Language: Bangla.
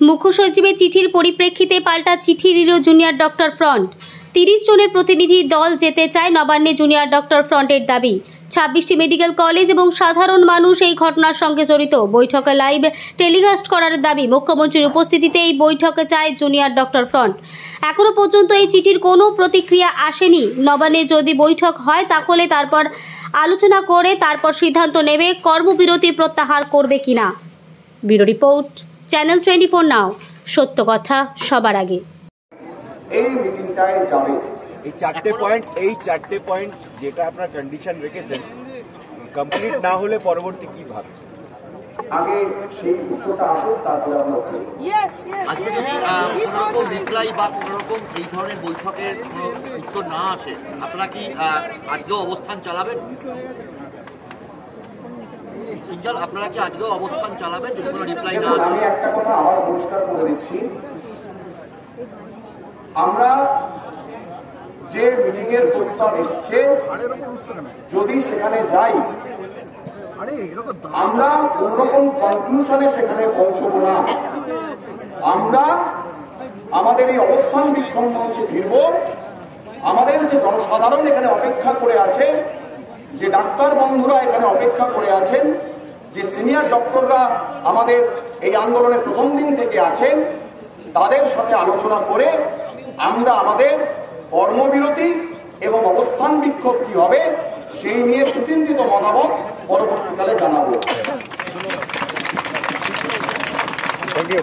মুখ্য সচিবের চিঠির পরিপ্রেক্ষিতে পাল্টা চিঠি দিল জুনিয়র ডক্টর ফ্রন্ট। 30 জনের প্রতিনিধি দল যেতে চায় নবান্নে। জুনিয়র ডক্টর ফ্রন্টের দাবি 26টি মেডিকেল কলেজ এবং সাধারণ মানুষ এই ঘটনার সঙ্গে জড়িত। বৈঠকে লাইভ টেলিকাস্ট করার দাবি। মুখ্যমন্ত্রীর উপস্থিতিতে এই বৈঠকে চায় জুনিয়র ডক্টর ফ্রন্ট। এখনো পর্যন্ত এই চিঠির কোনো প্রতিক্রিয়া আসেনি। নবান্নে যদি বৈঠক হয় তাহলে তারপর আলোচনা করে তারপর সিদ্ধান্ত নেবে কর্মবিরতি প্রত্যাহার করবে কিনা। ব্যুরো রিপোর্ট, চ্যানেল 24 নাও, সত্য কথা সবার আগে। এই মিটিংটায় যাবে এই চারটে পয়েন্ট যেটা আপনার কন্ডিশন রেখেছেন, কমপ্লিট না হলে পরবর্তী কি ভাবছেন? আগে সেই উত্তরটা আসুক, তারপরে আমরা রিপ্লাই বা কোনোরকম এই ধরনের বৈঠকের কোনো উত্তর না আসে, আপনারা কি আজকেও অবস্থান চালাবেন? আপনারা কি আজকেও অবস্থান চালাবেন যদি কোনো রিপ্লাই না আসে? আমি একটা কথা আবার পরিষ্কার করে দিচ্ছি, আমরা যে মিটিং এর প্রস্তাব এসছে যদি সেখানে যাই, আমরা কোন রকম কনক্লুশনে সেখানে পৌঁছবো না। আমরা আমাদের এই অবস্থান বিক্ষোভ মঞ্চে ফিরব। আমাদের যে জনসাধারণ এখানে অপেক্ষা করে আছে, যে ডাক্তার বন্ধুরা এখানে অপেক্ষা করে আছেন, যে সিনিয়র ডক্টররা আমাদের এই আন্দোলনে প্রথম দিন থেকে আছেন, তাদের সাথে আলোচনা করে আমরা আমাদের কর্মবিরতি এবং অবস্থান বিক্ষোভ কি হবে সেই নিয়ে সুচিন্তিত মতামত পরবর্তীকালে জানাবো। Thank you.